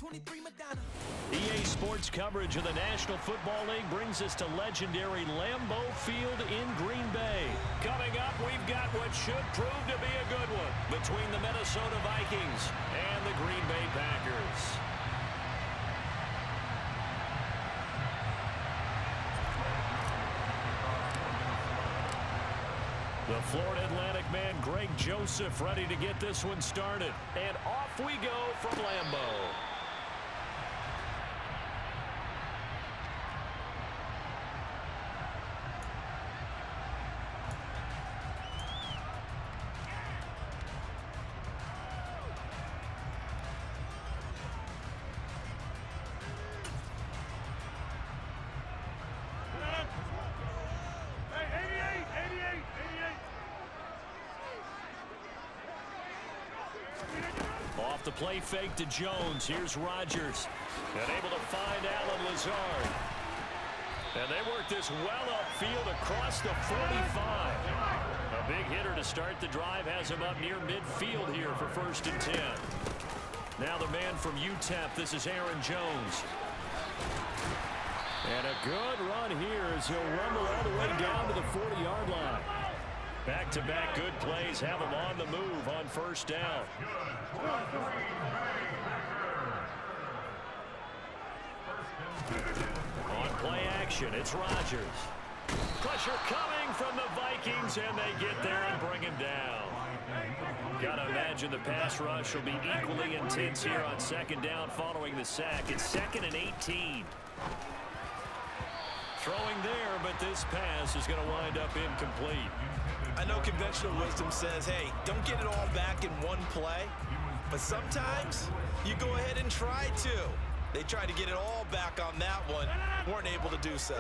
EA Sports coverage of the National Football League brings us to legendary Lambeau Field in Green Bay. Coming up, we've got what should prove to be a good one between the Minnesota Vikings and the Green Bay Packers. The Florida Atlantic man, Greg Joseph, ready to get this one started. And off we go from Lambeau. Off the play fake to Jones. Here's Rodgers. And able to find Alan Lazard. And they work this well upfield across the 45. A big hitter to start the drive has him up near midfield here for 1st and 10. Now the man from UTEP. This is Aaron Jones. And a good run here as he'll rumble all the way down to the 40-yard line. Back-to-back good plays have him on the move on 1st down. On play action, it's Rodgers. Pressure coming from the Vikings, and they get there and bring him down. Got to imagine the pass rush will be equally intense here on 2nd down following the sack. It's 2nd and 18. Throwing there, but this pass is going to wind up incomplete. I know conventional wisdom says, hey, don't get it all back in one play. But sometimes you go ahead and try to. They tried to get it all back on that one. Weren't able to do so.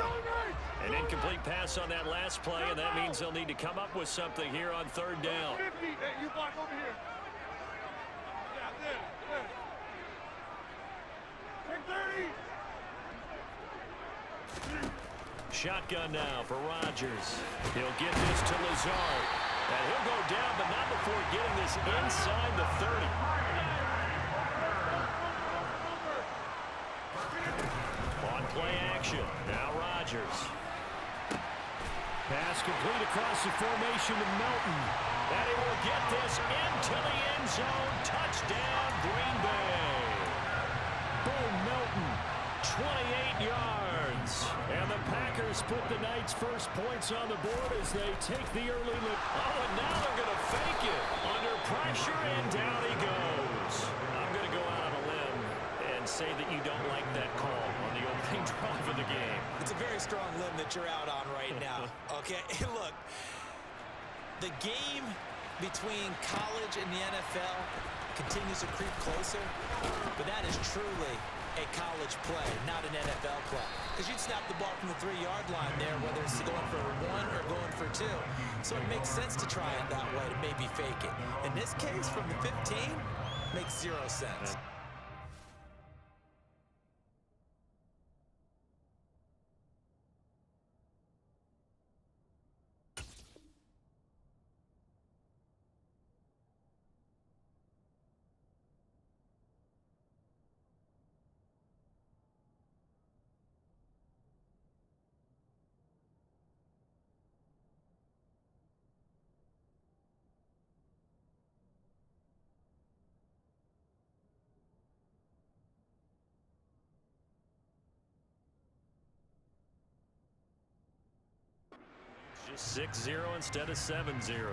An incomplete pass on that last play, and that means they'll need to come up with something here on 3rd down. Hey, you block over here. Yeah, there. 30. Shotgun now for Rodgers. He'll get this to Lazard. And he'll go down, but not before getting this inside the 30. On play action. Now Rodgers. Pass complete across the formation to Melton. And he will get this into the end zone. Touchdown, Green Bay. Boom, Melton. 28 yards. And the Packers put the night's first points on the board as they take the early lead. Oh, and now they're going to fake it. Under pressure, and down he goes. I'm going to go out on a limb and say that you don't like that call on the opening drive of the game. It's a very strong limb that you're out on right now. Okay, look, the game between college and the NFL continues to creep closer, but that is truly a college play, not an NFL play. Because you'd snap the ball from the 3-yard line there, whether it's going for 1 or going for 2. So it makes sense to try it that way to maybe fake it. In this case, from the 15, makes 0 sense. Just 6-0 instead of 7-0.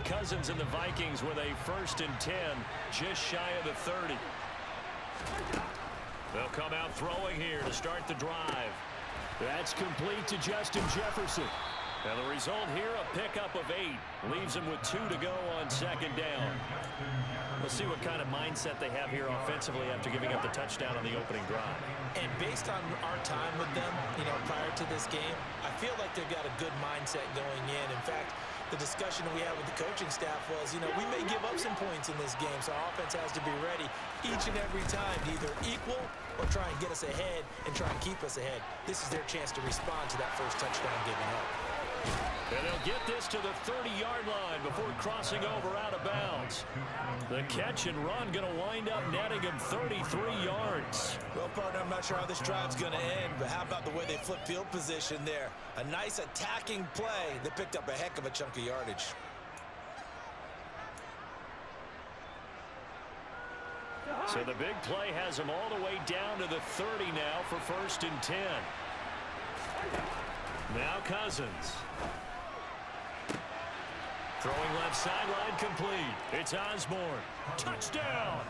Cousins and the Vikings with a 1st and 10, just shy of the 30. They'll come out throwing here to start the drive. That's complete to Justin Jefferson. And the result here, a pickup of 8. Leaves him with 2 to go on 2nd down. We'll see what kind of mindset they have here offensively after giving up the touchdown on the opening drive. And based on our time with them, prior to this game, I feel like they've got a good mindset going in. In fact, the discussion we had with the coaching staff was, we may give up some points in this game, so our offense has to be ready each and every time to either equal or try and get us ahead and try and keep us ahead. This is their chance to respond to that first touchdown given up. And they'll get this to the 30-yard line before crossing over out of bounds. The catch and run going to wind up netting him 33 yards. Well, partner, I'm not sure how this drive's going to end, but how about the way they flip field position there? A nice attacking play that picked up a heck of a chunk of yardage. So the big play has him all the way down to the 30 now for 1st and 10. Now Cousins. Throwing left sideline complete. It's Osborne. Touchdown!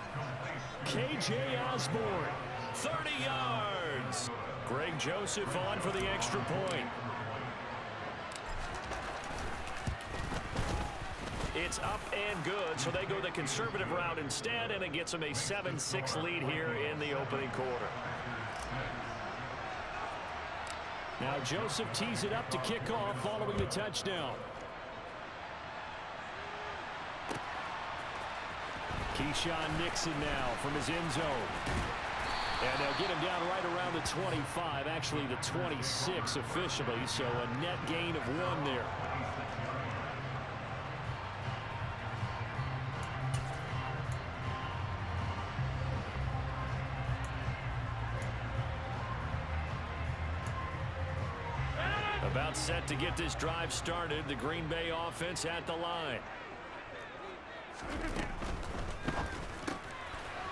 K.J. Osborne. 30 yards. Greg Joseph on for the extra point. It's up and good, so they go the conservative route instead, and it gets them a 7-6 lead here in the opening quarter. Now Joseph tees it up to kick off following the touchdown. Keyshawn Nixon now from his end zone. And they'll get him down right around the 25, actually the 26 officially, so a net gain of 1 there. About set to get this drive started. The Green Bay offense at the line.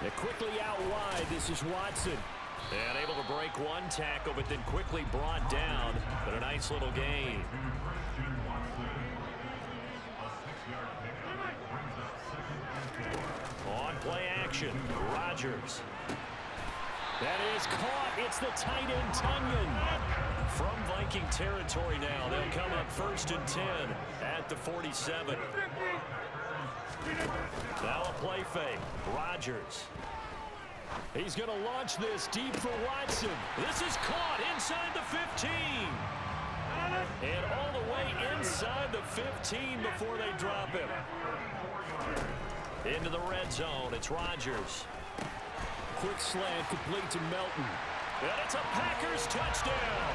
They're quickly out wide. This is Watson. And able to break one tackle, but then quickly brought down. But a nice little gain. On play action, Rodgers. That is caught. It's the tight end, Tunyon. From Viking territory now. They'll come up 1st and 10 at the 47. Now a play fake. Rodgers. He's going to launch this deep for Watson. This is caught inside the 15. And all the way inside the 15 before they drop him. Into the red zone. It's Rodgers. Quick slant complete to Melton. And it's a Packers touchdown.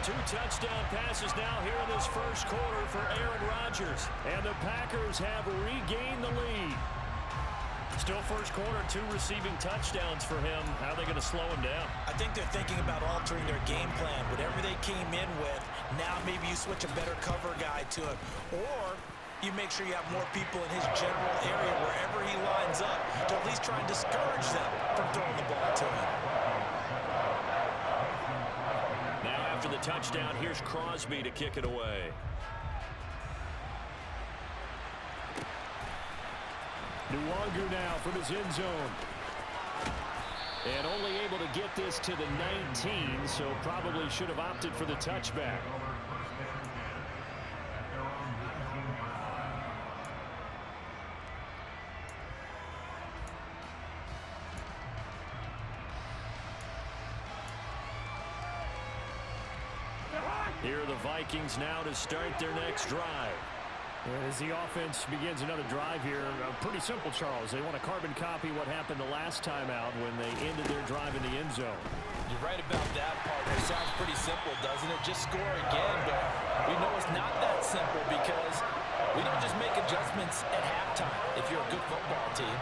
2 touchdown passes now here in this first quarter for Aaron Rodgers. And the Packers have regained the lead. Still first quarter, 2 receiving touchdowns for him. How are they going to slow him down? I think they're thinking about altering their game plan. Whatever they came in with, now maybe you switch a better cover guy to it. Or you make sure you have more people in his general area wherever he lines up to at least try and discourage them from throwing the ball to him. Now after the touchdown, here's Crosby to kick it away. Nwangu now from his end zone. And only able to get this to the 19, so probably should have opted for the touchback. Here are the Vikings now to start their next drive. As the offense begins another drive here, pretty simple, Charles. They want to carbon copy what happened the last time out when they ended their drive in the end zone. You're right about that, partner. It sounds pretty simple, doesn't it? Just score again, but we know it's not that simple because we don't just make adjustments at halftime if you're a good football team.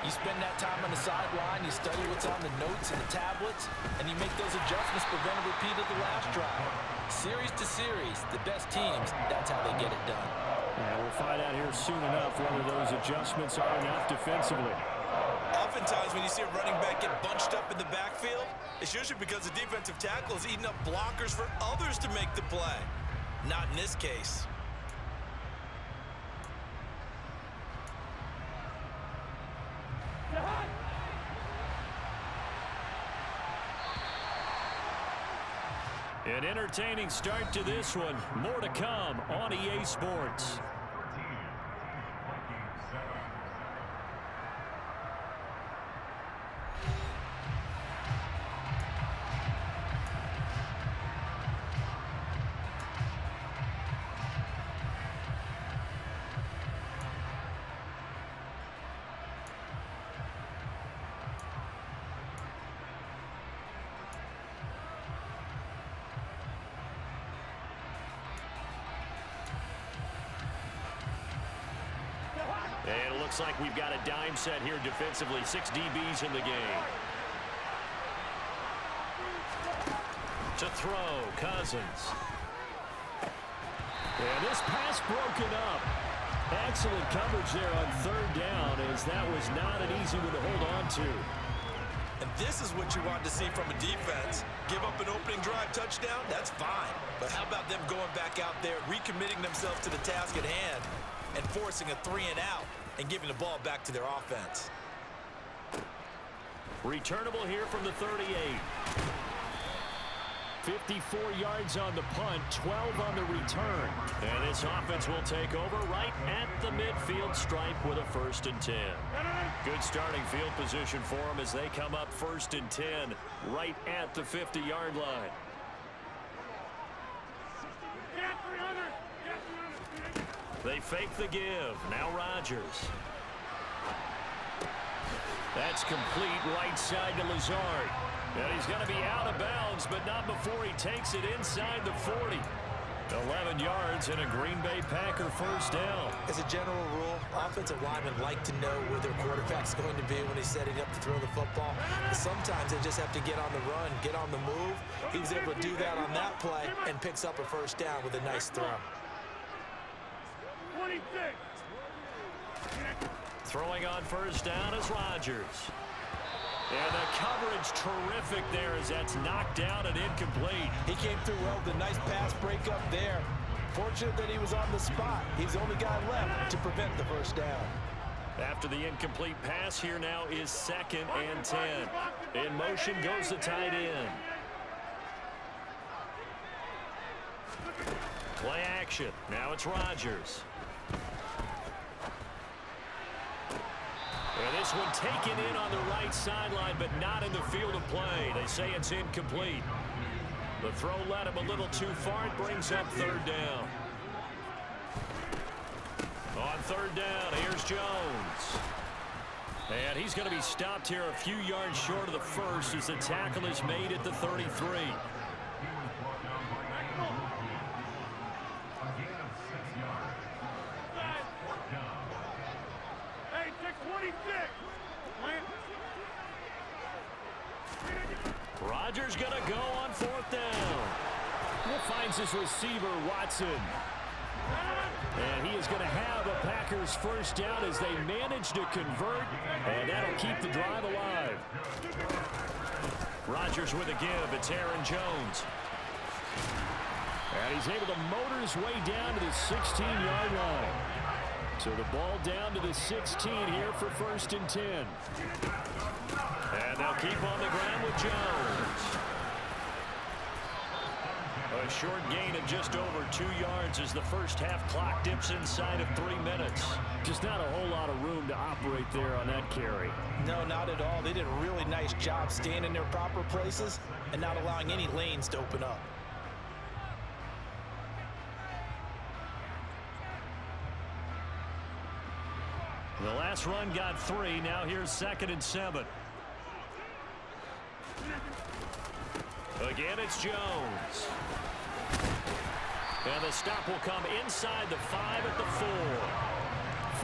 You spend that time on the sideline, you study what's on the notes and the tablets, and you make those adjustments, prevent a repeat of the last drive. Series to series, the best teams, that's how they get it done. Yeah, we'll find out here soon enough whether those adjustments are enough defensively. Oftentimes when you see a running back get bunched up in the backfield, it's usually because the defensive tackle is eating up blockers for others to make the play. Not in this case. An entertaining start to this one. More to come on EA Sports. And it looks like we've got a dime set here defensively. 6 DBs in the game. To throw, Cousins. And this pass broken up. Excellent coverage there on third down, as that was not an easy one to hold on to. And this is what you want to see from a defense. Give up an opening drive touchdown, that's fine. But how about them going back out there, recommitting themselves to the task at hand, and forcing a 3-and-out and giving the ball back to their offense. Returnable here from the 38. 54 yards on the punt, 12 on the return. And this offense will take over right at the midfield stripe with a 1st and 10. Good starting field position for them as they come up 1st and 10 right at the 50-yard line. They fake the give. Now Rodgers. That's complete right side to Lazard. And he's going to be out of bounds, but not before he takes it inside the 40. 11 yards and a Green Bay Packer 1st down. As a general rule, offensive linemen like to know where their quarterback's going to be when he's setting up to throw the football. But sometimes they just have to get on the run, get on the move. He was able to do that on that play and picks up a 1st down with a nice throw. 26. Throwing on 1st down is Rodgers. And the coverage terrific there as that's knocked down and incomplete. He came through well with a nice pass breakup there. Fortunate that he was on the spot. He's the only guy left to prevent the 1st down. After the incomplete pass, here now is 2nd and 10. In motion goes the tight end. Play action. Now it's Rodgers. And this one taken in on the right sideline, but not in the field of play. They say it's incomplete. The throw led him a little too far. It brings up 3rd down. On 3rd down, here's Jones. And he's going to be stopped here a few yards short of the 1st as the tackle is made at the 33. Rodgers going to go on 4th down. He finds his receiver, Watson. And he is going to have a Packers 1st down as they manage to convert. And that'll keep the drive alive. Rodgers with a give. It's Aaron Jones. And he's able to motor his way down to the 16-yard line. So the ball down to the 16 here for 1st and 10. And they'll keep on the ground with Jones. A short gain of just over 2 yards as the 1st half clock dips inside of 3 minutes. Just not a whole lot of room to operate there on that carry. No, not at all. They did a really nice job staying in their proper places and not allowing any lanes to open up. The last run got 3. Now here's 2nd and 7. Again, it's Jones. And the stop will come inside the 5 at the 4.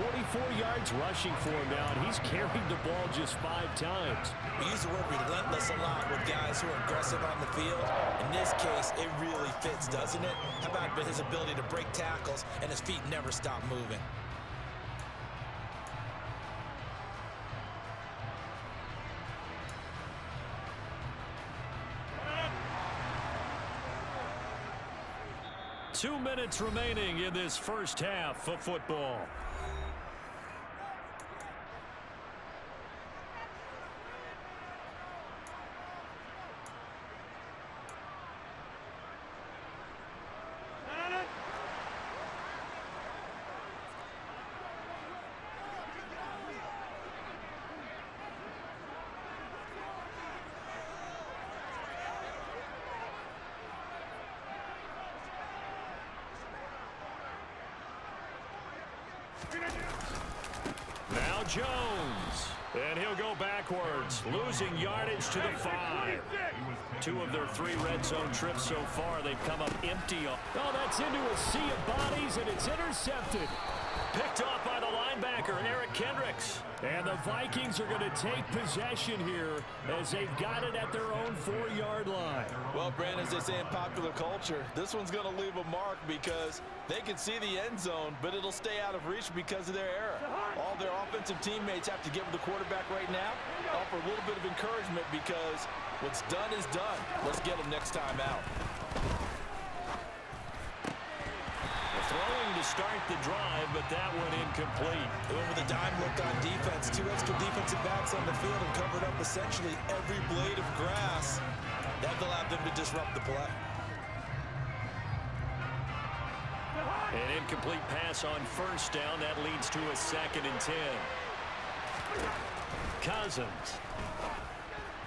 44 yards rushing for him now, and he's carried the ball just 5 times. We use the word relentless a lot with guys who are aggressive on the field. In this case, it really fits, doesn't it? How about his ability to break tackles and his feet never stop moving? Two minutes remaining in this 1st half of football. Now Jones, and he'll go backwards, losing yardage to the 5. 2 of their 3 red zone trips so far, they've come up empty. Oh, that's into a sea of bodies, and it's intercepted. Picked off by the linebacker, Eric Kendricks. And the Vikings are going to take possession here as they've got it at their own 4-yard line. Well, Brandon, as they say in popular culture, this one's going to leave a mark because they can see the end zone, but it'll stay out of reach because of their error. All their offensive teammates have to give the quarterback right now, offer a little bit of encouragement because what's done is done. Let's get them next time out. Throwing to start the drive, but that one incomplete. They went with a dime look on defense. 2 extra defensive backs on the field and covered up essentially every blade of grass. That allowed them to disrupt the play. An incomplete pass on first down. That leads to a 2nd and 10. Cousins.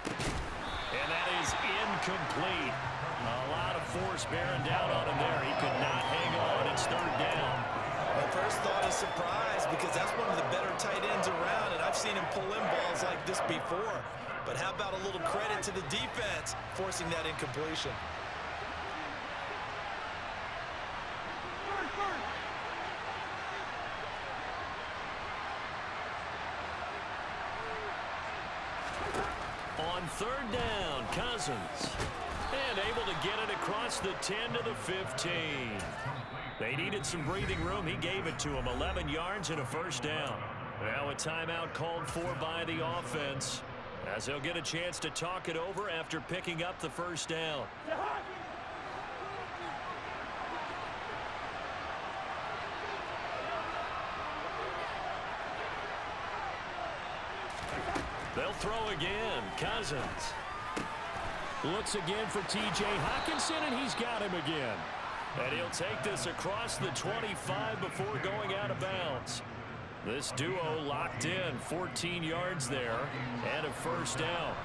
And that is incomplete. A lot of force bearing down on him there. He could not hang on. It's 3rd down. My first thought is surprise because that's one of the better tight ends around, and I've seen him pull in balls like this before. But how about a little credit to the defense forcing that incompletion? On 3rd down, Cousins. And able to get it across the 10 to the 15. They needed some breathing room. He gave it to him. 11 yards and a 1st down. Now a timeout called for by the offense, as they'll get a chance to talk it over after picking up the 1st down. They'll throw again. Cousins. Looks again for T.J. Hockenson, and he's got him again. And he'll take this across the 25 before going out of bounds. This duo locked in. 14 yards there and a 1st down.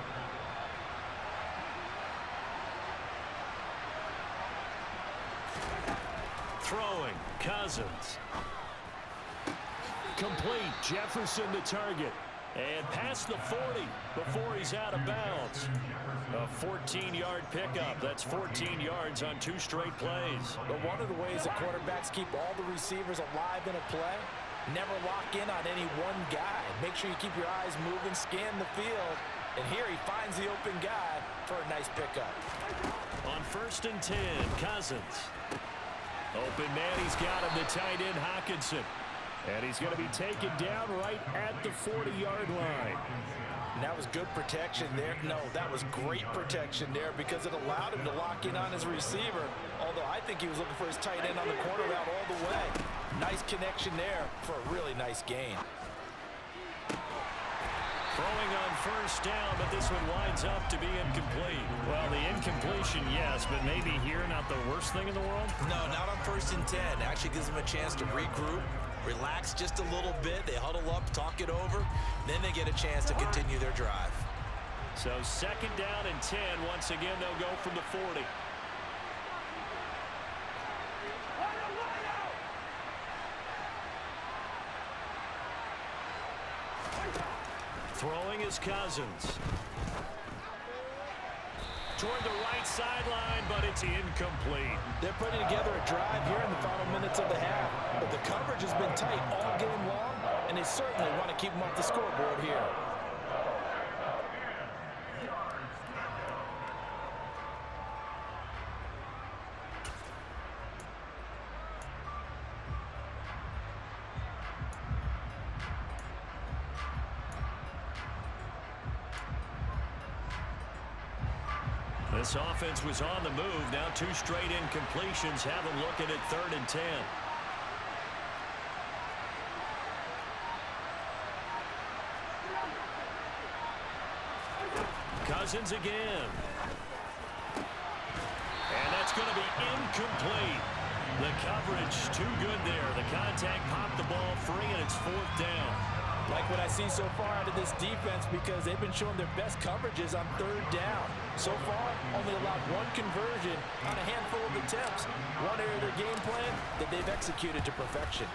Throwing. Cousins. Complete. Jefferson the target. And past the 40 before he's out of bounds. A 14-yard pickup. That's 14 yards on 2 straight plays. But one of the ways that quarterbacks keep all the receivers alive in a play, never lock in on any one guy. Make sure you keep your eyes moving, scan the field. And here he finds the open guy for a nice pickup. On 1st and 10, Cousins. Open man, he's got him, the tight end, Hockenson. And he's going to be taken down right at the 40-yard line. And that was good protection there. No, that was great protection there because it allowed him to lock in on his receiver. Although I think he was looking for his tight end on the corner route all the way. Nice connection there for a really nice gain. Throwing on 1st down, but this one winds up to be incomplete. Well, the incompletion, yes, but maybe here not the worst thing in the world? No, not on 1st and 10. Actually gives them a chance to regroup, relax just a little bit. They huddle up, talk it over. Then they get a chance to continue their drive. So 2nd down and 10. Once again, they'll go from the 40. Throwing is Cousins. Toward the right sideline, but it's incomplete. They're putting together a drive here in the final minutes of the half. But the coverage has been tight all game long, and they certainly want to keep them off the scoreboard here. This offense was on the move. Now 2 straight incompletions have them looking at 3rd and 10. Cousins again. And that's going to be incomplete. The coverage too good there. The contact popped the ball free, and it's 4th down. Like what I see so far out of this defense because they've been showing their best coverages on 3rd down. So far, only allowed 1 conversion on a handful of attempts. One area of their game plan that they've executed to perfection.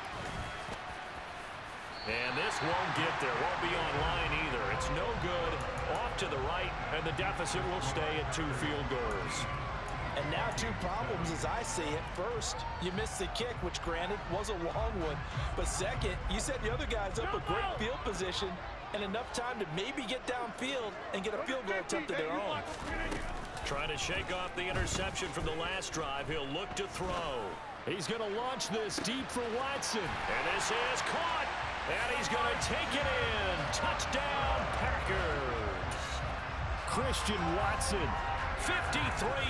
And this won't get there. Won't be on line either. It's no good. Off to the right, and the deficit will stay at 2 field goals. And now two problems as I see it. First, you missed the kick, which granted was a long one. But second, you set the other guys up with great field position and enough time to maybe get downfield and get a field goal attempt of their own. Trying to shake off the interception from the last drive. He'll look to throw. He's going to launch this deep for Watson. And this is caught. And he's going to take it in. Touchdown, Packers. Christian Watson. 53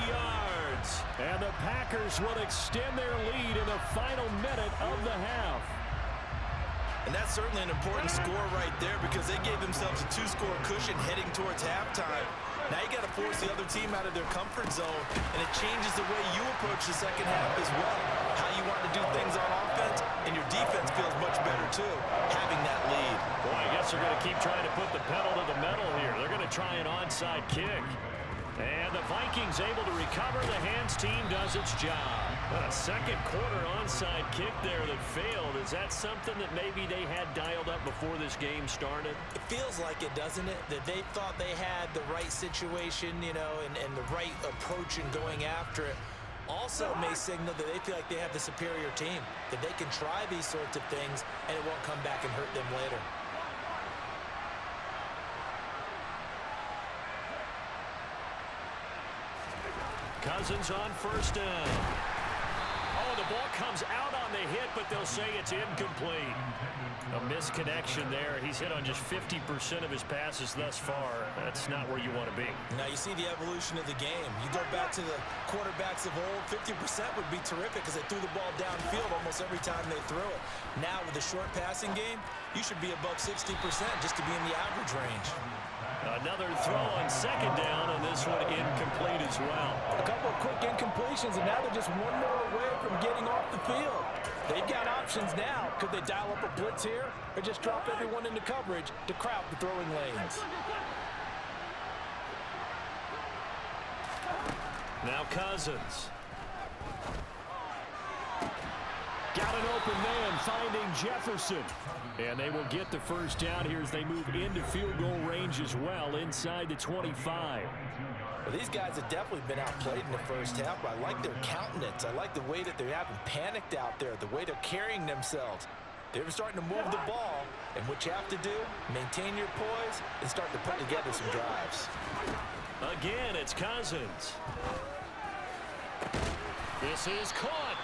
yards. And the Packers will extend their lead in the final minute of the half. And that's certainly an important score right there because they gave themselves a two-score cushion heading towards halftime. Now you got to force the other team out of their comfort zone, and it changes the way you approach the second half as well. How you want to do things on offense, and your defense feels much better too, having that lead. Boy, I guess they're going to keep trying to put the pedal to the metal here. They're going to try an onside kick. And the Vikings able to recover. The hands team does its job. A second quarter onside kick there that failed. Is that something that maybe they had dialed up before this game started? It feels like it, doesn't it? That they thought they had the right situation, you know, and the right approach in going after it. Also may signal that they feel like they have the superior team, that they can try these sorts of things and it won't come back and hurt them later. Cousins on first down. Oh, the ball comes out on the hit, but they'll say it's incomplete. A misconnection there. He's hit on just 50% of his passes thus far. That's not where you want to be. Now you see the evolution of the game. You go back to the quarterbacks of old, 50% would be terrific because they threw the ball downfield almost every time they threw it. Now with the short passing game, you should be above 60% just to be in the average range. Another throw on second down, and this one incomplete as well. A couple of quick incompletions, and now they're just one more away from getting off the field. They've got options now. Could they dial up a blitz here or just drop everyone into coverage to crowd the throwing lanes? Now Cousins. Got an open man, finding Jefferson. And they will get the first down here as they move into field goal range as well, inside the 25. Well, these guys have definitely been outplayed in the first half, but I like their countenance. I like the way that they haven't panicked out there, the way they're carrying themselves. They're starting to move the ball, and what you have to do, maintain your poise and start to put together some drives. Again, it's Cousins. This is caught.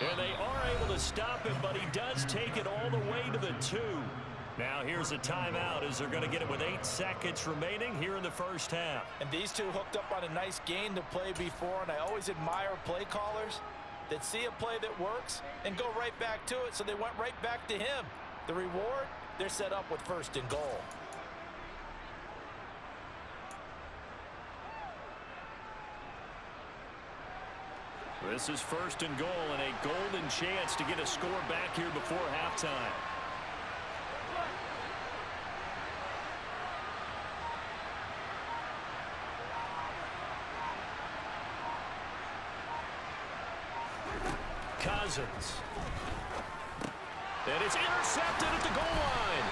And they are able to stop him, but he does take it all the way to the 2. Now here's a timeout as they're going to get it with 8 seconds remaining here in the first half. And these two hooked up on a nice gain to play before, and I always admire play callers that see a play that works and go right back to it, so they went right back to him. The reward, they're set up with first and goal. This is first and goal and a golden chance to get a score back here before halftime. Cousins. And it's intercepted at the goal line.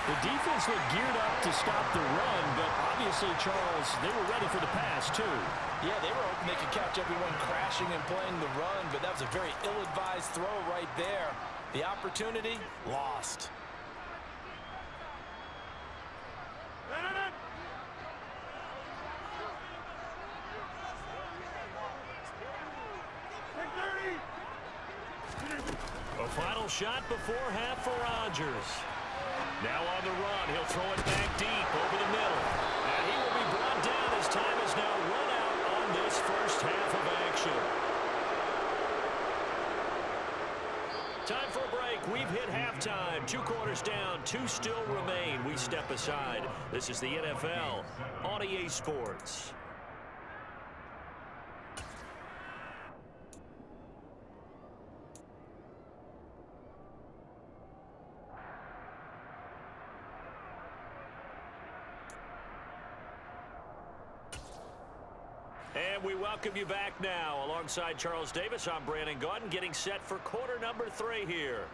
The defense looked geared up to stop the run, but obviously, Charles, they were ready for the pass, too. Yeah, they were hoping they could catch everyone crashing and playing the run, but that was a very ill-advised throw right there. The opportunity, lost. A final shot before half for Rodgers. Now on the run, he'll throw it back deep over the middle. And he will be brought down as time is now run out on this first half of action. Time for a break. We've hit halftime. 2 quarters down, 2 still remain. We step aside. This is the NFL on EA Sports. And we welcome you back now. Alongside Charles Davis, I'm Brandon Gaudin, getting set for quarter number 3 here.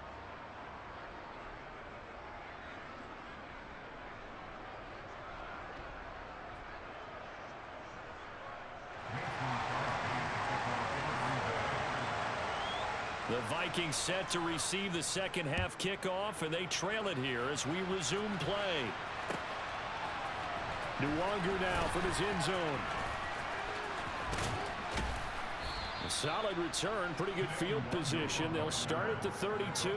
The Vikings set to receive the second half kickoff, and they trail it here as we resume play. Nwangu now from his end zone. A solid return, pretty good field position. They'll start at the 32.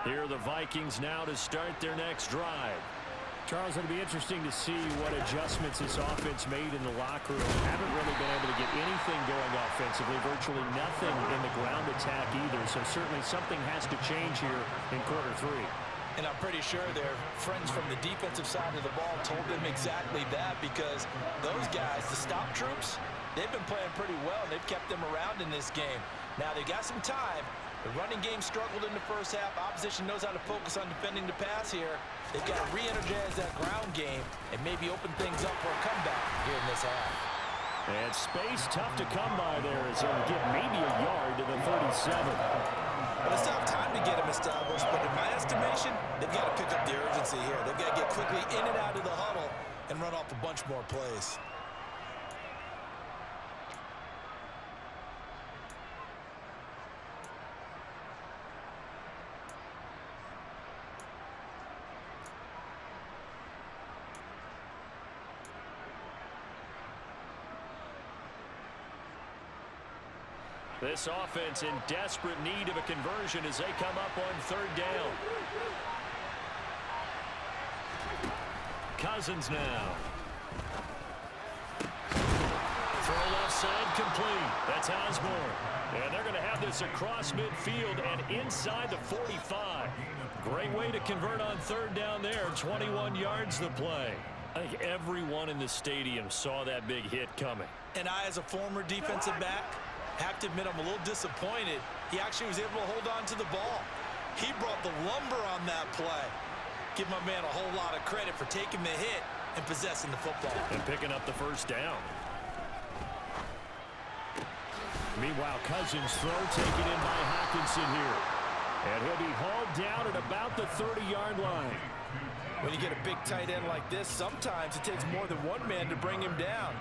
Here are the Vikings now to start their next drive. Charles, it'll be interesting to see what adjustments this offense made in the locker room. Haven't really been able to get anything going offensively, virtually nothing in the ground attack either. So certainly something has to change here in quarter three. And I'm pretty sure their friends from the defensive side of the ball told them exactly that, because those guys, the stop troops, they've been playing pretty well, and they've kept them around in this game. Now, they got some time. The running game struggled in the first half. Opposition knows how to focus on defending the pass here. They've got to re-energize that ground game and maybe open things up for a comeback here in this half. And space tough to come by there as they'll get maybe a yard to the 37. Well, they still have time to get them established, but in my estimation, they've got to pick up the urgency here. They've got to get quickly in and out of the huddle and run off a bunch more plays. This offense in desperate need of a conversion as they come up on third down. Cousins now. Throw left side complete. That's Osborne. And they're going to have this across midfield and inside the 45. Great way to convert on third down there. 21 yards the play. I think everyone in the stadium saw that big hit coming. And I, as a former defensive back, have to admit I'm a little disappointed. He actually was able to hold on to the ball. He brought the lumber on that play. Give my man a whole lot of credit for taking the hit and possessing the football. And picking up the first down. Meanwhile, Cousins' throw taken in by Hockenson here. And he'll be hauled down at about the 30-yard line. When you get a big tight end like this, sometimes it takes more than one man to bring him down.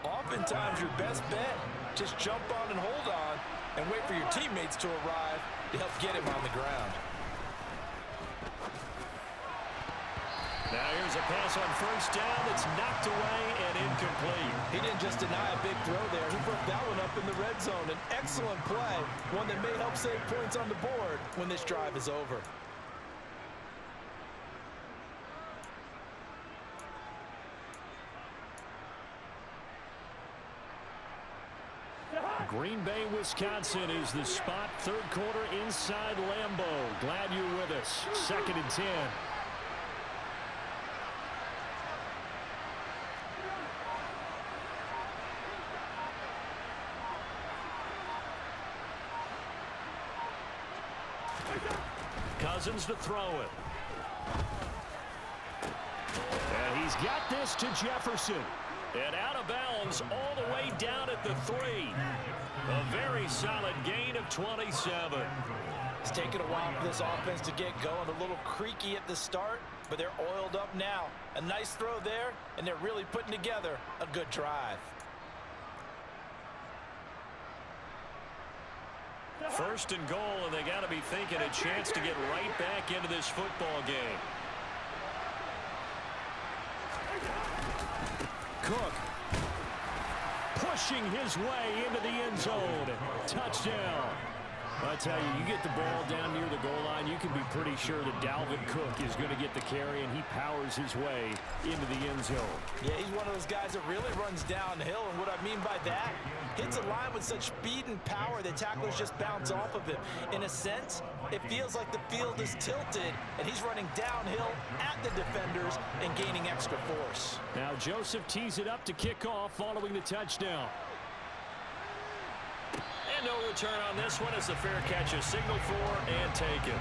Oftentimes, your best bet, just jump on and hold on and wait for your teammates to arrive to help get him on the ground. Now here's a pass on first down that's knocked away and incomplete. He didn't just deny a big throw there. He broke that one up in the red zone. An excellent play, one that may help save points on the board when this drive is over. Green Bay, Wisconsin is the spot. Third quarter inside Lambeau. Glad you're with us. 2nd and 10. Cousins to throw it. And he's got this to Jefferson. And out of bounds all the way down at the 3. A very solid gain of 27. It's taken a while for this offense to get going. A little creaky at the start, but they're oiled up now. A nice throw there, and they're really putting together a good drive. First and goal, and they got to be thinking a chance to get right back into this football game. Cook pushing his way into the end zone. Touchdown. I tell you, you get the ball down near the goal line, you can be pretty sure that Dalvin Cook is going to get the carry, and he powers his way into the end zone. Yeah, he's one of those guys that really runs downhill, and what I mean by that, hits a line with such speed and power that tacklers just bounce off of him. In a sense, it feels like the field is tilted, and he's running downhill at the defenders and gaining extra force. Now Joseph tees it up to kick off following the touchdown. And no return on this one as the fair catch is signaled for and taken.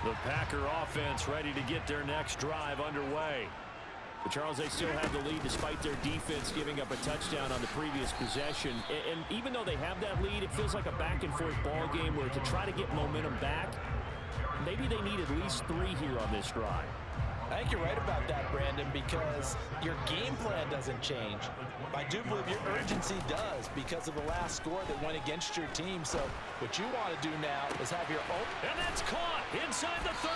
The Packer offense ready to get their next drive underway. But Charles, they still have the lead despite their defense giving up a touchdown on the previous possession. And even though they have that lead, it feels like a back-and-forth ball game where to try to get momentum back, maybe they need at least 3 here on this drive. I think you're right about that, Brandon, because your game plan doesn't change. I do believe your urgency does because of the last score that went against your team. So what you want to do now is have your own. And that's caught inside the 30.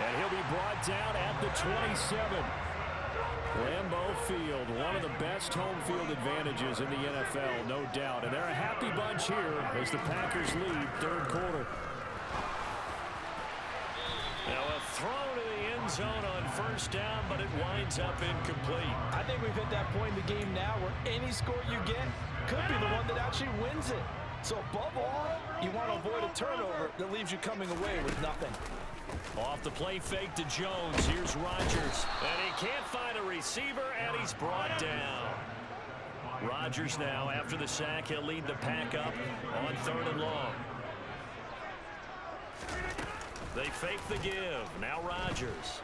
And he'll be brought down at the 27. Lambeau Field, one of the best home field advantages in the NFL, no doubt. And they're a happy bunch here as the Packers lead third quarter. Now a throw to the end zone on first down, but it winds up incomplete. I think we've hit that point in the game now where any score you get could be the one that actually wins it. So above all, you want to avoid a turnover that leaves you coming away with nothing. Off the play fake to Jones. Here's Rodgers. And he can't find a receiver, and he's brought down. Rodgers now, after the sack, he'll lead the pack up on 3rd and long. They fake the give. Now Rodgers.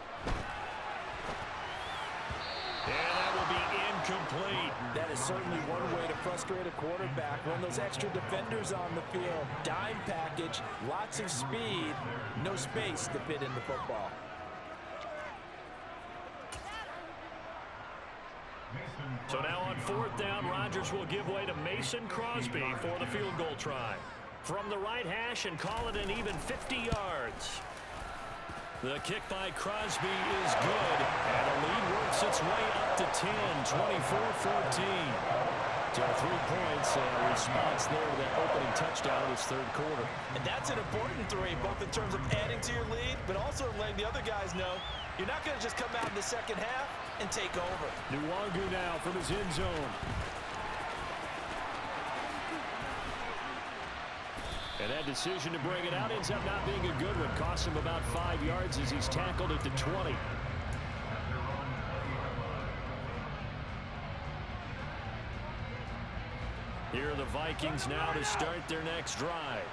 And that will be incomplete. That is certainly one way to frustrate a quarterback. Run those extra defenders on the field. Dime package, lots of speed, no space to fit in the football. So now on 4th down, Rodgers will give way to Mason Crosby for the field goal try. From the right hash and call it an even 50 yards. The kick by Crosby is good, and the lead works its way up to 10, 24-14. So 3 points, response there to that opening touchdown in this third quarter. And that's an important 3, both in terms of adding to your lead, but also letting the other guys know you're not going to just come out in the second half and take over. Nwangu now from his end zone. And that decision to bring it out ends up not being a good one. Cost him about 5 yards as he's tackled at the 20. Here are the Vikings now to start their next drive.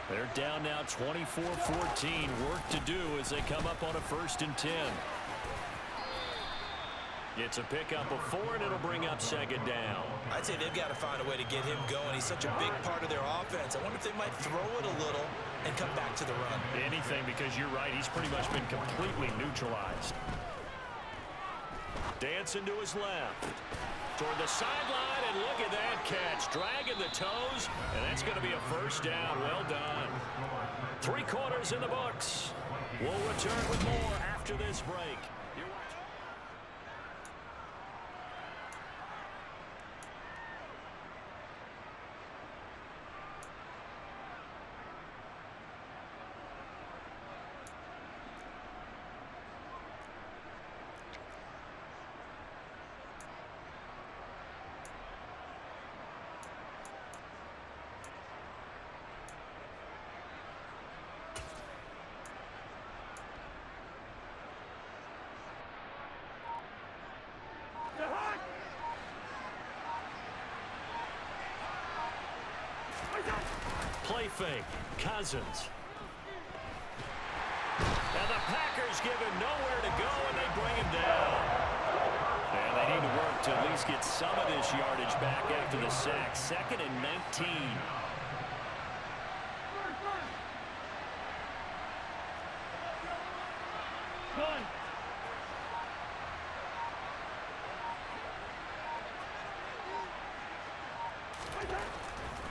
They're down now 24-14. Work to do as they come up on a 1st and 10. It's a pickup of 4, and it'll bring up 2nd down. I'd say they've got to find a way to get him going. He's such a big part of their offense. I wonder if they might throw it a little and come back to the run. Anything, because you're right. He's pretty much been completely neutralized. Dancing to his left. Toward the sideline, and look at that catch. Dragging the toes, and that's going to be a 1st down. Well done. 3 quarters in the books. We'll return with more after this break. You're watching. Play fake. Cousins. And the Packers give him nowhere to go, and they bring him down. And they need to work to at least get some of this yardage back after the sack. 2nd and 19.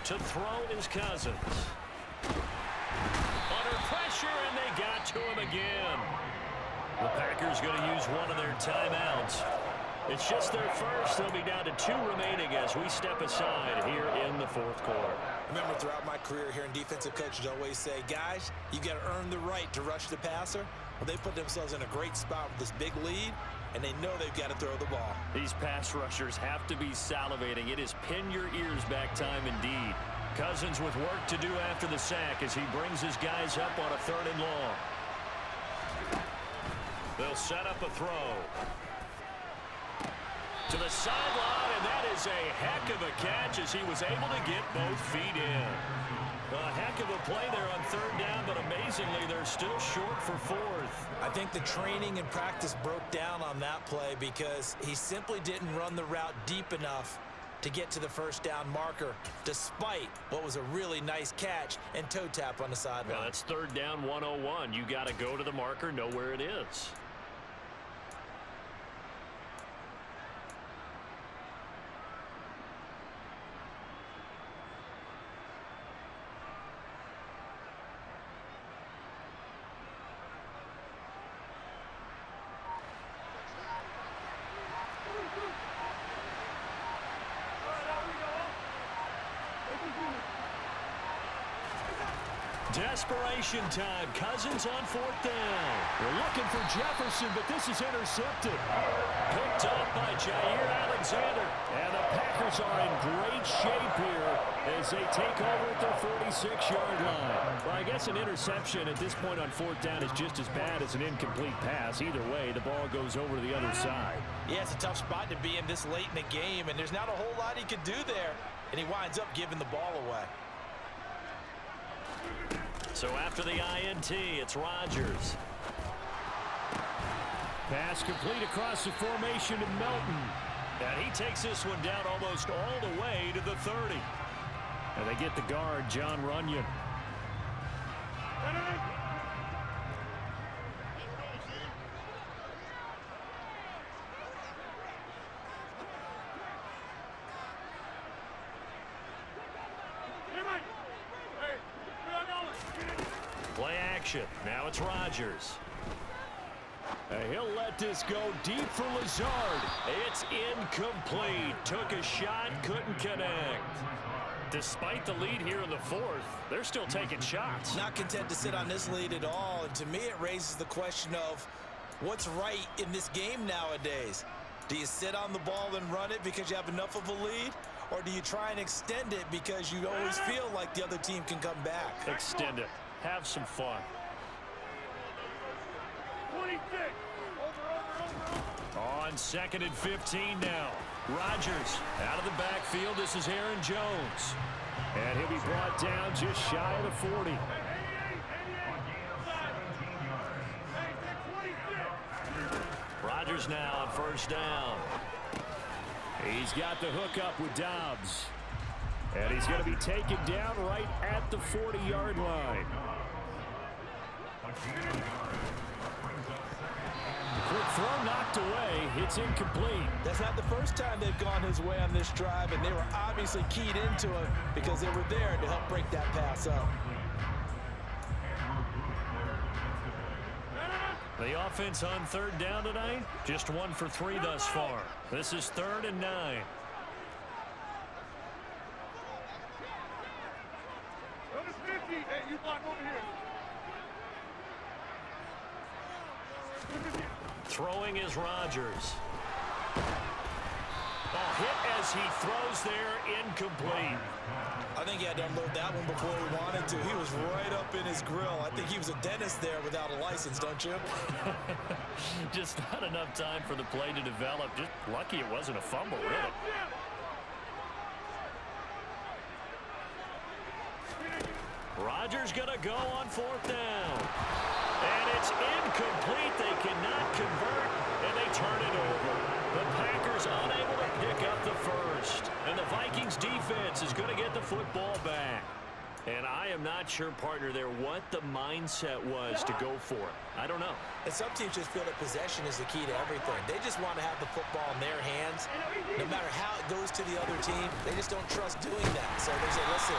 To throw is Cousins. Under pressure, and they got to him again. The Packers going to use one of their timeouts. It's just their first. They'll be down to 2 remaining as we step aside here in the 4th quarter. Remember, throughout my career here in defensive coaches always say, guys, you got to earn the right to rush the passer. Well, they put themselves in a great spot with this big lead, and they know they've got to throw the ball. These pass rushers have to be salivating. It is pin your ears back time indeed. Cousins with work to do after the sack as he brings his guys up on a 3rd and long. They'll set up a throw. To to the sideline, and that is a heck of a catch as he was able to get both feet in. A heck of a play there on third down, but amazingly, they're still short for fourth. I think the training and practice broke down on that play because he simply didn't run the route deep enough to get to the first down marker, despite what was a really nice catch and toe tap on the sideline. Well, that's third down 101. You got to go to the marker, know where it is. Desperation time. Cousins on fourth down. They're looking for Jefferson, but this is intercepted. Picked up by Jair Alexander. And the Packers are in great shape here as they take over at their 46-yard line. Well, I guess an interception at this point on fourth down is just as bad as an incomplete pass. Either way, the ball goes over to the other side. Yeah, it's a tough spot to be in this late in the game, and there's not a whole lot he could do there, and he winds up giving the ball away. So after the INT, it's Rodgers. Pass complete across the formation to Melton. And he takes this one down almost all the way to the 30. And they get the guard, John Runyon. Play action. Now it's Rodgers. He'll let this go deep for Lazard. It's incomplete. Took a shot, couldn't connect. Despite the lead here in the fourth, they're still taking shots. Not content to sit on this lead at all, and to me it raises the question of what's right in this game nowadays. Do you sit on the ball and run it because you have enough of a lead? Or do you try and extend it because you always feel like the other team can come back? Extend it. Have some fun. 26. On 2nd and 15 now. Rodgers out of the backfield. This is Aaron Jones. And he'll be brought down just shy of the 40. Rodgers now on first down. He's got the hook up with Dobbs. And he's going to be taken down right at the 40-yard line. Quick throw knocked away. It's incomplete. That's not the first time they've gone his way on this drive, and they were obviously keyed into it because they were there to help break that pass up. The offense on third down tonight, just 1 for 3 thus far. This is 3rd and 9. Number 50. Hey, you block over here. Throwing is Rodgers. Ball hit as he throws there, incomplete. I think he had to unload that one before he wanted to. He was right up in his grill. I think he was a dentist there without a license, don't you? Just not enough time for the play to develop. Just lucky it wasn't a fumble, really. Rodgers gonna go on 4th down. And it's incomplete. They cannot convert, and they turn it over. The Packers unable to pick up the first. And the Vikings defense is going to get the football back. And I am not sure, partner, there what the mindset was to go for it. I don't know. And some teams just feel that possession is the key to everything. They just want to have the football in their hands. No matter how it goes to the other team, they just don't trust doing that. So they say, listen,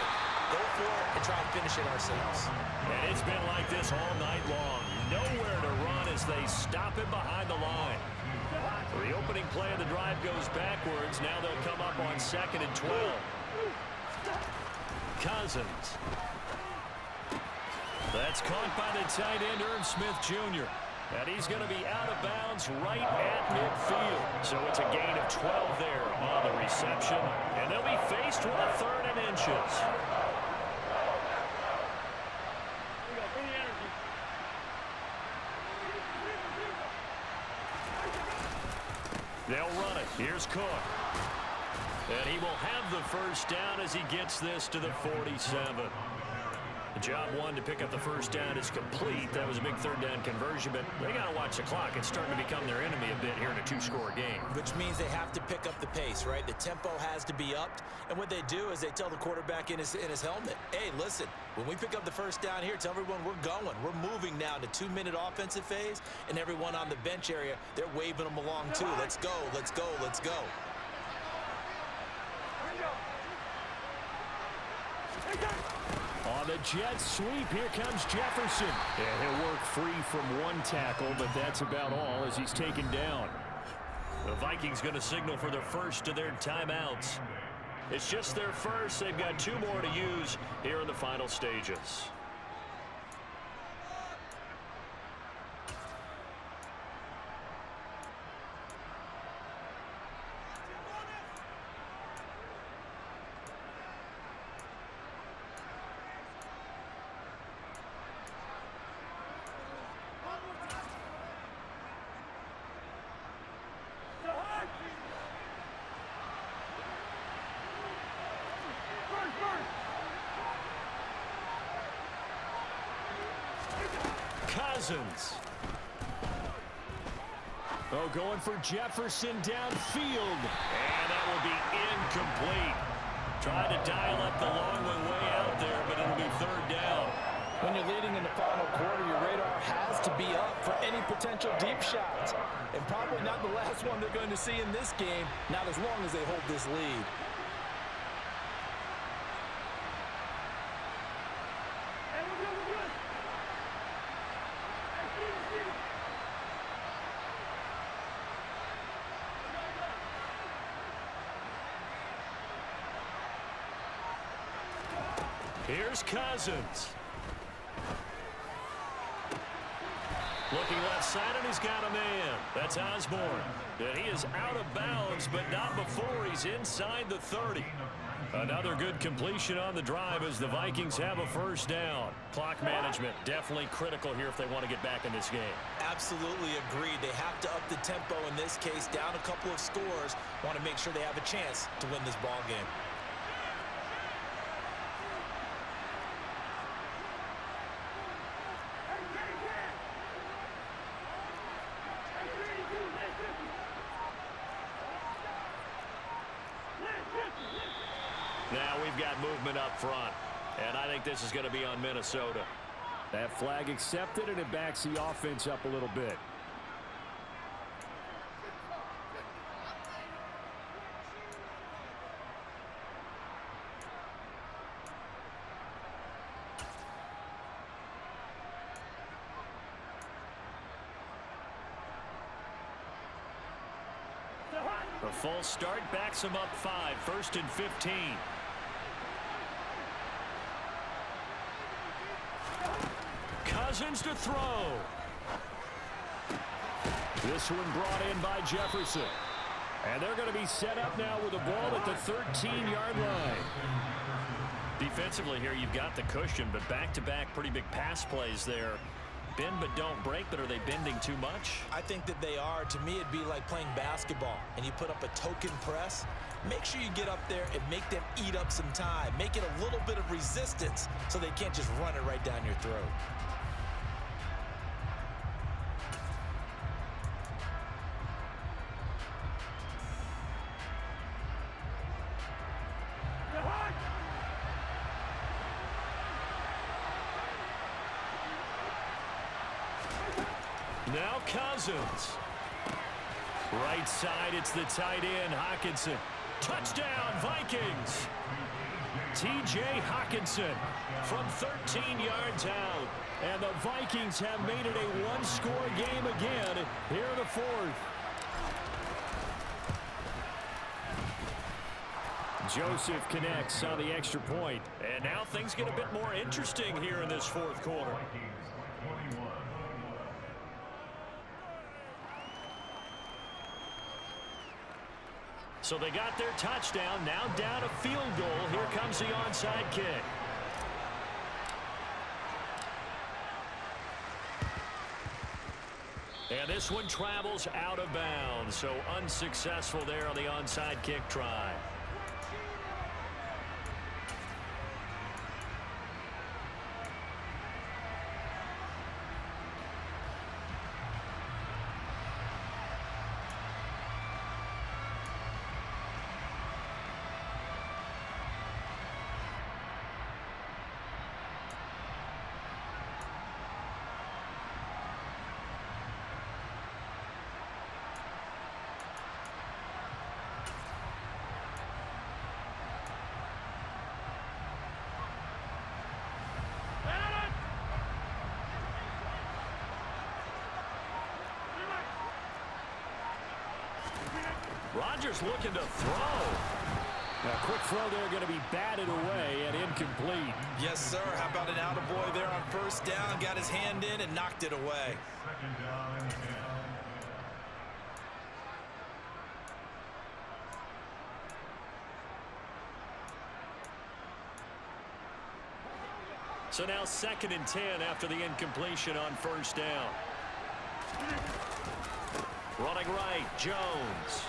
go for it and try and finish it ourselves. And it's been like this all night long. Nowhere to run as they stop him behind the line. The opening play of the drive goes backwards. Now they'll come up on 2nd and 12. Cousins. That's caught by the tight end, Irv Smith Jr. And he's going to be out of bounds right at midfield. So it's a gain of 12 there on the reception. And they'll be faced with a 3rd and inches. They'll run it. Here's Cook. And he will have the first down as he gets this to the 47. The job one to pick up the first down is complete. That was a big third down conversion, but they got to watch the clock. It's starting to become their enemy a bit here in a two-score game. Which means they have to pick up the pace, right? The tempo has to be upped. And what they do is they tell the quarterback in his helmet, hey, listen, when we pick up the first down here, tell everyone we're going. We're moving now to 2-minute offensive phase, and everyone on the bench area, they're waving them along too. Let's go, let's go, let's go. On the jet sweep, here comes Jefferson. And he'll work free from one tackle, but that's about all as he's taken down. The Vikings going to signal for their first of their timeouts. It's just their first. They've got 2 more to use here in the final stages. Cousins. Oh, going for Jefferson downfield. And that will be incomplete. Trying to dial up the long way out there, but it'll be third down. When you're leading in the final quarter, your radar has to be up for any potential deep shots. And probably not the last one they're going to see in this game, not as long as they hold this lead. Here's Cousins. Looking left side, and he's got a man. That's Osborne. And he is out of bounds, but not before he's inside the 30. Another good completion on the drive as the Vikings have a first down. Clock management definitely critical here if they want to get back in this game. Absolutely agreed. They have to up the tempo in this case, down a couple of scores. Want to make sure they have a chance to win this ball game. Now we've got movement up front, and I think this is going to be on Minnesota. That flag accepted, and it backs the offense up a little bit. A full start backs him up 5, 1st and 15. Cousins to throw. This one brought in by Jefferson. And they're going to be set up now with the ball at the 13-yard line. Defensively here, you've got the cushion, but back-to-back pretty big pass plays there. Bend but don't break, but are they bending too much? I think that they are. To me, it'd be like playing basketball, and you put up a token press. Make sure you get up there and make them eat up some time. Make it a little bit of resistance so they can't just run it right down your throat. Now Cousins. Right side, it's the tight end, Hockenson. Touchdown, Vikings. T.J. Hockenson from 13 yards out. And the Vikings have made it a one-score game again here in the 4th. Joseph connects on the extra point. And now things get a bit more interesting here in this 4th quarter. So they got their touchdown, now down a field goal. Here comes the onside kick. And And this one travels out of bounds, so unsuccessful there on the onside kick try. Rodgers looking to throw. A quick throw there going to be batted away and incomplete. Yes, sir. How about an attaboy there on first down? Got his hand in and knocked it away. So now 2nd and 10 after the incompletion on first down. Running right, Jones.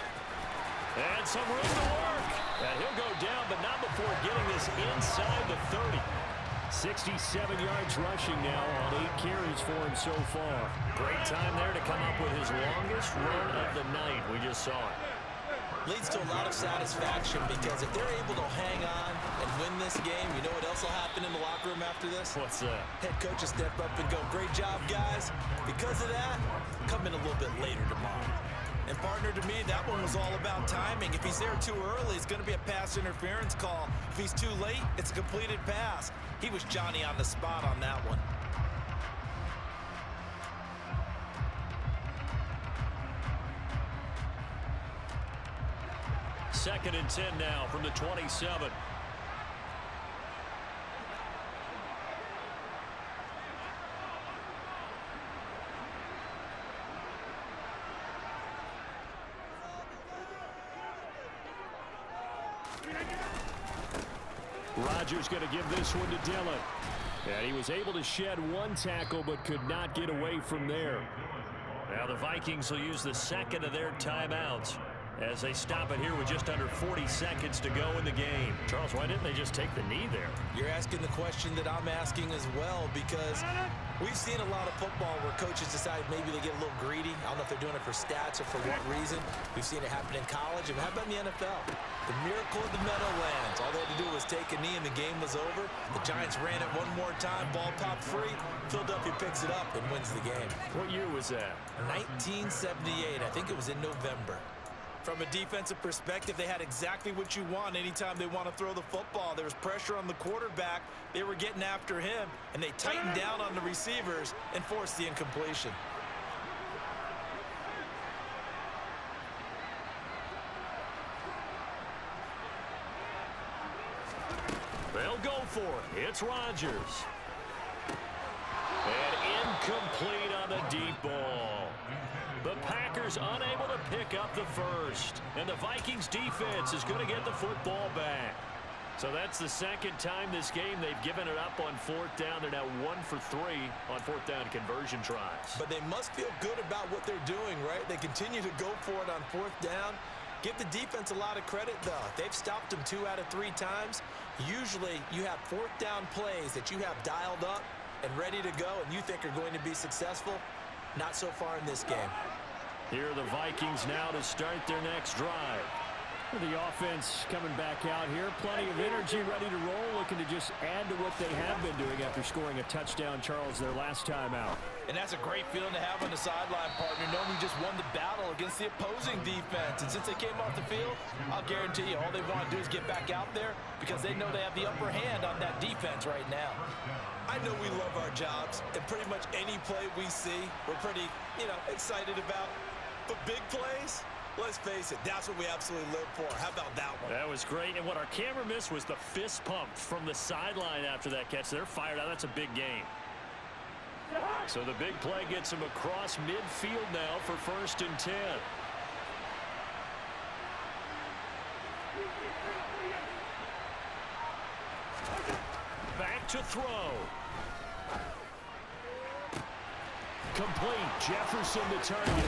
And some room to work. And he'll go down, but not before getting this inside the 30. 67 yards rushing now on 8 carries for him so far. Great time there to come up with his longest run of the night. We just saw it. Leads to a lot of satisfaction because if they're able to hang on and win this game, you know what else will happen in the locker room after this? What's that? Head coach will step up and go, great job, guys. Because of that, come in a little bit later tomorrow. And partner, to me, that one was all about timing. If he's there too early, it's going to be a pass interference call. If he's too late, it's a completed pass. He was Johnny on the spot on that one. Second and 10 now from the 27. Rodgers going to give this one to Dillon. And he was able to shed one tackle but could not get away from there. Now the Vikings will use the second of their timeouts as they stop it here with just under 40 seconds to go in the game. Charles, why didn't they just take the knee there? You're asking the question that I'm asking as well, because we've seen a lot of football where coaches decide maybe they get a little greedy. I don't know if they're doing it for stats or for what reason. We've seen it happen in college. And how about in the NFL? The miracle of the Meadowlands. All they had to do was take a knee and the game was over. The Giants ran it one more time. Ball popped free. Philadelphia picks it up and wins the game. What year was that? 1978. I think it was in November. From a defensive perspective, they had exactly what you want anytime they want to throw the football. There was pressure on the quarterback. They were getting after him, and they tightened down on the receivers and forced the incompletion. They'll go for it. It's Rodgers. And incomplete on the deep ball. The Packers unable to pick up the first. And the Vikings defense is going to get the football back. So that's the second time this game they've given it up on fourth down. They're now 1 for 3 on fourth down conversion tries. But they must feel good about what they're doing, right? They continue to go for it on fourth down. Give the defense a lot of credit, though. They've stopped them 2 out of 3 times. Usually you have fourth down plays that you have dialed up and ready to go and you think are going to be successful. Not so far in this game. Here are the Vikings now to start their next drive. The offense coming back out here. Plenty of energy, ready to roll, looking to just add to what they have been doing after scoring a touchdown, Charles, their last time out. And that's a great feeling to have on the sideline, partner, knowing you just won the battle against the opposing defense. And since they came off the field, I'll guarantee you all they want to do is get back out there because they know they have the upper hand on that defense right now. I know we love our jobs, and pretty much any play we see, we're pretty, excited about. But big plays, let's face it, that's what we absolutely live for. How about that one? That was great. And what our camera missed was the fist pump from the sideline after that catch. They're fired out. That's a big game. So the big play gets him across midfield now for 1st and 10. Back to throw. complete. Jefferson the target.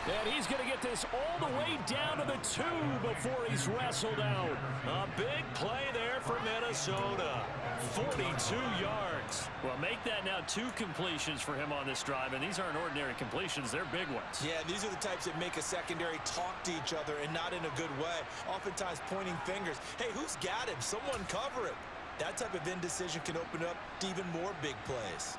And he's going to get this all the way down to the 2 before he's wrestled out. A big play there for Minnesota. 42 yards. Well, make that now 2 completions for him on this drive, and these aren't ordinary completions. They're big ones. Yeah, these are the types that make a secondary talk to each other and not in a good way. Oftentimes pointing fingers. Hey, who's got him? Someone cover him. That type of indecision can open up to even more big plays.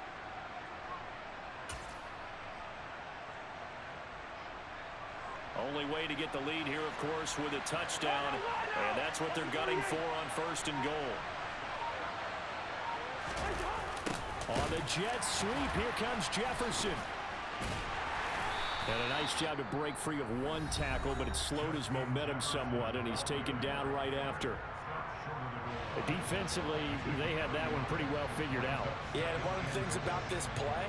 Only way to get the lead here, of course, with a touchdown. And that's what they're gunning for on 1st and goal. On the jet sweep, here comes Jefferson. And a nice job to break free of 1 tackle, but it slowed his momentum somewhat, and he's taken down right after. Defensively, they had that one pretty well figured out. Yeah, and one of the things about this play,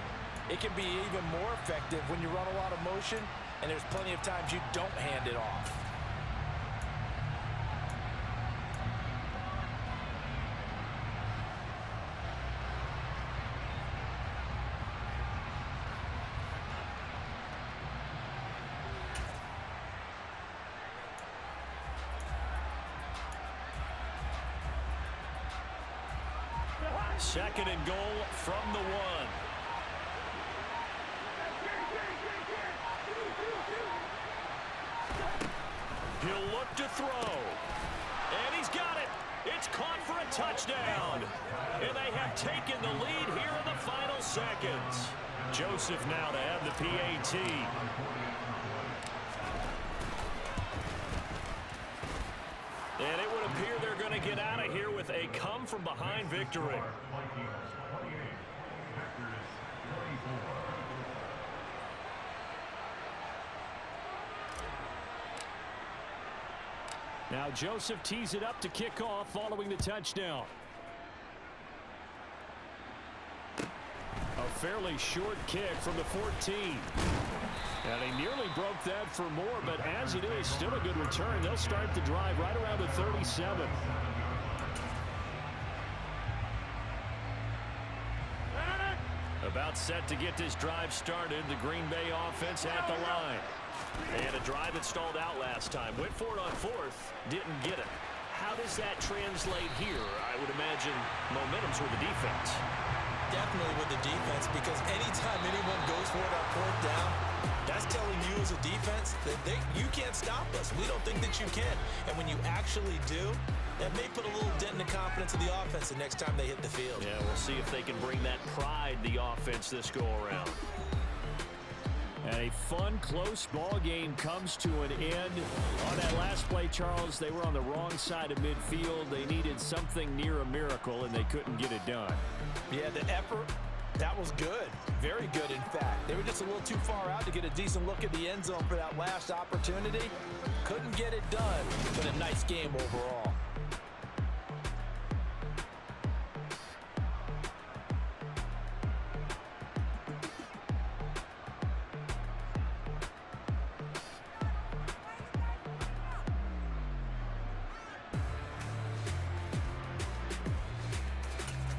it can be even more effective when you run a lot of motion, and there's plenty of times you don't hand it off. Second and goal from the 1. He'll look to throw. And he's got it. It's caught for a touchdown. And they have taken the lead here in the final seconds. Joseph now to have the PAT. And it would appear they're going to get out of here with a come-from-behind victory. Now Joseph tees it up to kick off following the touchdown. A fairly short kick from the 14. And he nearly broke that for more, but as it is, still a good return. They'll start the drive right around the 37. About set to get this drive started. The Green Bay offense at the line. And a drive that stalled out last time. Went for it on 4th. Didn't get it. How does that translate here? I would imagine momentum's with the defense. Definitely with the defense, because anytime anyone goes for it on 4th down, that's telling you as a defense that you can't stop us. We don't think that you can. And when you actually do, that may put a little dent in the confidence of the offense the next time they hit the field. Yeah, we'll see if they can bring that pride, the offense, this go-around. And a fun, close ball game comes to an end. On that last play, Charles, they were on the wrong side of midfield. They needed something near a miracle, and they couldn't get it done. Yeah, the effort, that was good. Very good, in fact. They were just a little too far out to get a decent look at the end zone for that last opportunity. Couldn't get it done, but a nice game overall.